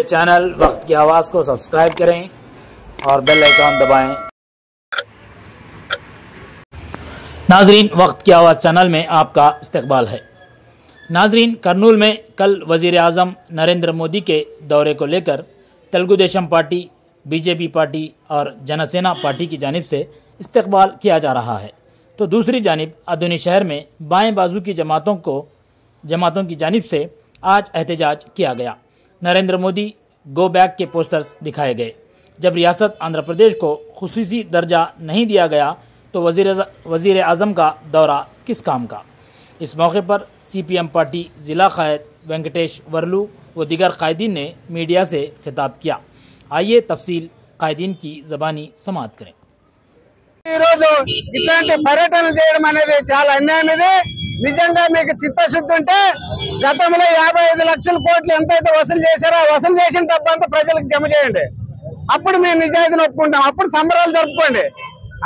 Channel वक्त की आवाज़ को सब्सक्राइब करें और बेल आइकॉन दबाएं। नाजरीन, वक्त की आवाज़ चैनल में आपका इस्तकबाल है। नाजरीन, करनूल में कल वज़ीर आज़म नरेंद्र मोदी के दौरे को लेकर Telugu Desam party, BJP party और जनसेना पार्टी की जानिब से इस्तकबाल किया जा रहा है, तो दूसरी जानिब आधुनिक शहर में बाएं बाजू की जमातों की जानिब से आज एहतजाज किया गया। नरेंद्र मोदी गो बैक के पोस्टर्स दिखाए गए। जब रियासत आंध्र प्रदेश को खुसूसी दर्जा नहीं दिया गया तो वज़ीर आज़म का दौरा किस काम का। इस मौके पर CPM पार्टी ज़िला क़ायद वेंकटेश वर्लू व दीगर कायदीन ने मीडिया से खिताब किया। आइए तफसील कायदीन की ज़बानी समाअत करें। पर्यटन చాలా అన్యాయమే। నిజంగా మీకు చిత్తశుద్ధి ఉంటే గతంలో 55 లక్షల కోట్లు ఎంతైతే వసూలు చేశారో వసూలు చేసిన డబ్బంతా ప్రజలకు జమ చేయండి. అప్పుడు మేము నిజాయితీని ఒప్పుకుంటాం, అప్పుడు సంబరాలు జరుపుకోండి.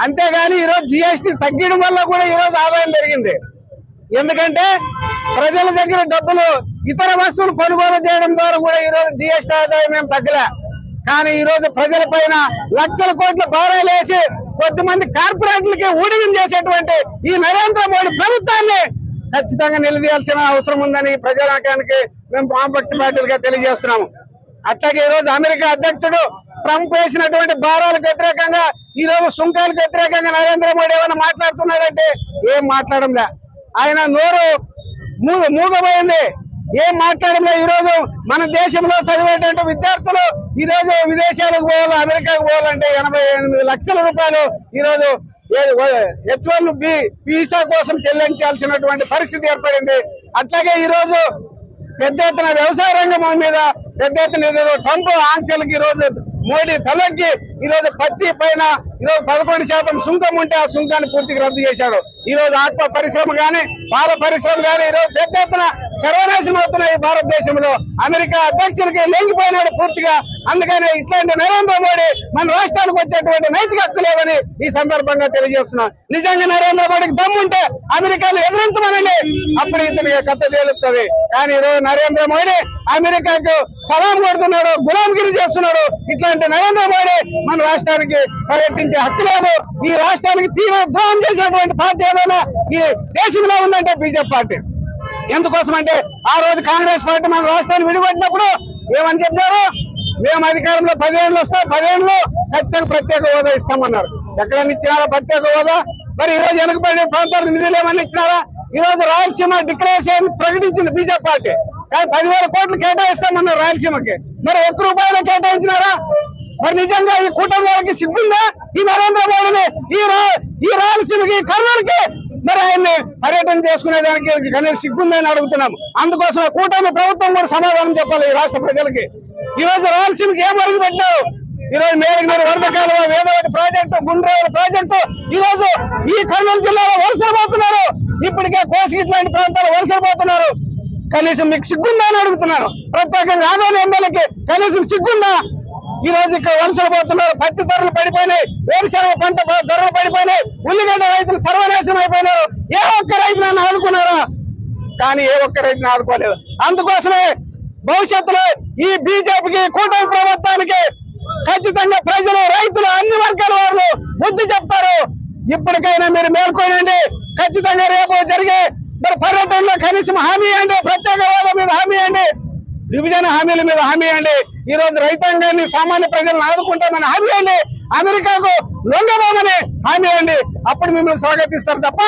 అంతేగాని ఈరోజు GST తగ్గడం వల్ల కూడా ఈరోజు ఆదాయం పెరిగింది. ఎందుకంటే ప్రజల దగ్గర డబ్బులు ఇతర వస్తువులు కొనుగోలు చేయడం ద్వారా కూడా ఈరోజు GST ఆదాయం ఏం తగ్గలే. కానీ ఈరోజు ప్రజల పైన లక్షల కోట్ల భారాలు వేసి కొద్దిమంది కార్పొరేట్లకి ఊడిగం చేసేటువంటి ఈ నరేంద్ర మోడీ ప్రభుత్వాన్ని ఖచ్చితంగా నిలదీయాల్సిన అవసరం ఉందని ప్రజానీకానికి మేము వామపక్ష పార్టీలుగా తెలియజేస్తున్నాము. అట్లాగే ఈ రోజు అమెరికా అధ్యక్షుడు ట్రంప్ వేసినటువంటి భారాలకు వ్యతిరేకంగా ఈ రోజు సుంకాలకు వ్యతిరేకంగా నరేంద్ర మోడీ ఏమైనా మాట్లాడుతున్నాడంటే ఏం మాట్లాడంలే. ఆయన నోరు మూగబోయింది, ఏం మాట్లాడంలే. ఈ రోజు మన దేశంలో చదివేటువంటి విద్యార్థులు ఈ రోజు విదేశాలకు పోవాలి, అమెరికాకు పోవాలంటే 88 లక్షల రూపాయలు ఈ రోజు H1B వీసా కోసం చెల్లించాల్సినటువంటి పరిస్థితి ఏర్పడింది. అట్లాగే ఈ రోజు పెద్ద ఎత్తున వ్యవసాయ రంగం మీద పెద్ద ఎత్తున ట్రంప్ ఆంక్షలకి ఈ రోజు మోడీ తలకి ఈ రోజు పత్తి పైన ఈ రోజు 11% సుంకం ఉంటే ఆ సుంకాన్ని పూర్తిగా రద్దు చేశాడు. ఈ రోజు ఆత్మ పరిశ్రమ గాని పాల పరిశ్రమ గాని ఈ రోజు పెద్ద ఎత్తున సర్వనాశనం అవుతున్నాయి ఈ భారతదేశంలో. అమెరికా అధ్యక్షుడికి లొంగిపోయినాడు పూర్తిగా. అందుకని ఇట్లాంటి నరేంద్ర మోడీ మన రాష్ట్రానికి వచ్చేటువంటి నైతిక హక్కు లేవని ఈ సందర్భంగా తెలియజేస్తున్నాం. నిజంగా నరేంద్ర మోడీకి దమ్ముంటే అమెరికాను ఎదిరించమనండి, అప్పుడు ఇతనికి కథ తేలుస్తుంది. కానీ ఈ రోజు నరేంద్ర మోడీ అమెరికాకు సలాం కొడుతున్నాడు, గులాంగిరి చేస్తున్నాడు. ఇట్లాంటి నరేంద్ర మోడీ మన రాష్ట్రానికి పర్యటించే హక్కు లేదు. ఈ రాష్ట్రానికి తీవ్ర ద్రోహం చేసినటువంటి పార్టీ ఏదైనా ఈ దేశంలో ఉందంటే బీజేపీ పార్టీ. ఎందుకోసం అంటే ఆ రోజు కాంగ్రెస్ పార్టీ మన రాష్ట్రాన్ని విడిగొట్టినప్పుడు ఏమని చెప్పారు, మేము అధికారంలో 10 ఏళ్ళు వస్తాం, 10 ఏళ్ళు ఖచ్చితంగా ప్రత్యేక హోదా ఇస్తామన్నారు. ఎక్కడన్నా ఇచ్చినారా ప్రత్యేక హోదా? మరి ఈ రోజు వెనుకబడిన ప్రాంతాలకు నిధులు ఏమన్నా ఇచ్చినారా? ఈ రోజు రాయలసీమ డిక్లరేషన్ ప్రకటించింది బీజేపీ పార్టీ, కానీ 10,000 కోట్లు కేటాయిస్తామన్నారు రాయలసీమకి. మరి ₹1 కేటాయించినారా? మరి నిజంగా ఈ కూటమి వాళ్ళకి సిగ్గుందా? ఈ నరేంద్ర మోడీని ఈ రాయలసీమకి కర్నూలుకి మరి ఆయన్ని పర్యటన చేసుకునేదానికి కనీసం సిగ్గుందని అడుగుతున్నాం. అందుకోసం కూటమి ప్రభుత్వం కూడా సమాధానం చెప్పాలి ఈ రాష్ట్ర ప్రజలకి. ఈ రోజు రాయలసీమకి ఏం అడుగు పెట్టారు? ఈ రోజు మేఘనూరు వరద కాలువ, వేదవతి ప్రాజెక్టు, గుండ్రేరు ప్రాజెక్టు ఈ రోజు ఈ కర్నూలు జిల్లాలో వలసలు పోతున్నారు. ఇప్పటికే కోసి ఇట్లాంటి ప్రాంతాలు వలసలు పోతున్నారు. కనీసం మీకు సిగ్గుందా అని అడుగుతున్నారు. ప్రత్యేకంగా ఆదాయ ఎమ్మెల్యేకి కనీసం సిగ్గుందా? ఈ రోజు ఇక్కడ వలసలు పోతున్నారు. పత్తి ధరలు పడిపోయినాయి, వేరుశనగ పంట ధరలు పడిపోయినాయి, ఉల్లిగడ్డ రైతులు సర్వనాశనం అయిపోయినారు. ఏ ఒక్క రైతులను ఆదుకున్నారా? కానీ ఏ ఒక్క రైతును ఆదుకోలేదు. అందుకోసమే భవిష్యత్తులో ఈ బీజేపీకి కూటమి ప్రభుత్వానికి ఖచ్చితంగా ప్రజలు, రైతులు, అన్ని వర్గాల వారు బుద్ధి చెప్తారు. ఇప్పటికైనా మీరు మేల్కొనండి. ఖచ్చితంగా రేపు జరిగే మరి పర్యటనలో కనీసం హామీ అండి, ప్రత్యేక హోదా మీద హామీ అండి, విభజన హామీల మీద హామీ అండి. ఈ రోజు రైతాంగాన్ని, సామాన్య ప్రజలను ఆదుకుంటామని హామీ అండి, అమెరికాకు లొంగబోమని హామీ అండి. అప్పుడు మిమ్మల్ని స్వాగతిస్తారు తప్ప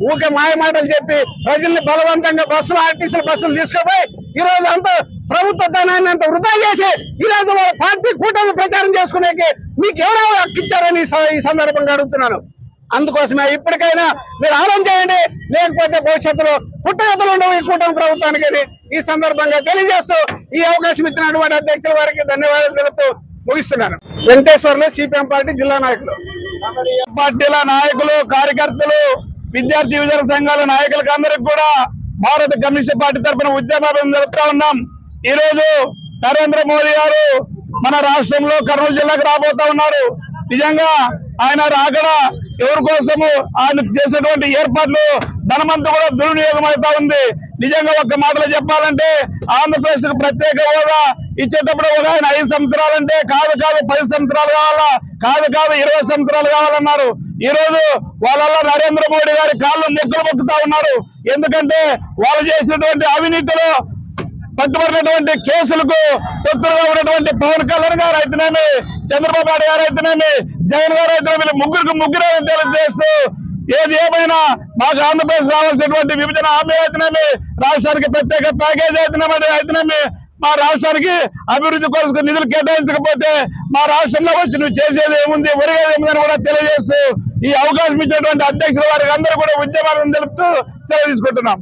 ఊకే మాయ మాటలు చెప్పి ప్రజల్ని బలవంతంగా బస్సులు, ఆర్టీసీ బస్సులు తీసుకుపోయి ఈ రోజు అంత ప్రభుత్వ ధనాన్ని అంత వృధా చేసి ఈ రోజు వాళ్ళ పార్టీ కూటమి ప్రచారం చేసుకునేకి మీకు ఎవరో హక్కిచ్చారని ఈ సందర్భంగా అడుగుతున్నాను. అందుకోసమే ఇప్పటికైనా మీరు ఆలోచన చేయండి, లేకపోతే భవిష్యత్తులో పుట్టగతులు ఉండవు ఈ కూటమి ప్రభుత్వానికి ఈ సందర్భంగా తెలియజేస్తూ ఈ అవకాశం ఇచ్చినటువంటి అధ్యక్షుల వారికి ధన్యవాదాలు తెలుపుతూ ముగిస్తున్నాను. వెంకటేశ్వర్లు, CPM పార్టీ జిల్లా నాయకులు. పార్టీల నాయకులు, కార్యకర్తలు, విద్యార్థి యువజన సంఘాల నాయకులకు అందరికి కూడా భారత కమ్యూనిస్ట్ పార్టీ తరఫున ఉద్యమాలను జరుపుతా ఉన్నాం. ఈ రోజు నరేంద్ర మోడీ గారు మన రాష్ట్రంలో కర్నూలు జిల్లాకు రాబోతా ఉన్నారు. నిజంగా ఆయన రాకడ ఎవరి కోసము ఆయన చేసినటువంటి ఏర్పాట్లు ధనమంతా కూడా దుర్వినియోగం అవుతా ఉంది. నిజంగా ఒక్క మాటలో చెప్పాలంటే ఆంధ్రప్రదేశ్ ప్రత్యేక హోదా ఇచ్చేటప్పుడు ఒక ఆయన 5 సంవత్సరాలు అంటే కాదు 10 సంవత్సరాలు కావాలా, కాదు 20 సంవత్సరాలు కావాలన్నారు. ఈ రోజు వాళ్ళల్లో నరేంద్ర మోడీ గారి కాళ్ళు మొక్కులు మొక్కుతా ఉన్నారు. ఎందుకంటే వాళ్ళు చేసినటువంటి అవినీతిలో పట్టుబడినటువంటి కేసులకు తొత్తులుగా ఉన్నటువంటి పవన్ కళ్యాణ్ గారు అయితేనేమి, చంద్రబాబు నాయుడు గారు అయితేనేమి, జగన్ గారు అయితేనేమి, ముగ్గురే తెలియజేస్తూ ఏది ఏమైనా మాకు ఆంధ్రప్రదేశ్ రావాల్సినటువంటి విభజన హామీ అయితేనేమి, రాష్ట్రానికి ప్రత్యేక ప్యాకేజీ అయితేనేమి, మా రాష్ట్రానికి అభివృద్ధి కోసం నిధులు కేటాయించకపోతే మా రాష్ట్రంలో వచ్చి నువ్వు చేసేది ఏముంది, ఒరిగేది ఏముందని కూడా తెలియజేస్తూ ఈ అవకాశం ఇచ్చినటువంటి అధ్యక్షుల వారికి అందరూ కూడా ఉద్యమాలను తెలుపుతూ సెలవు తీసుకుంటున్నాం.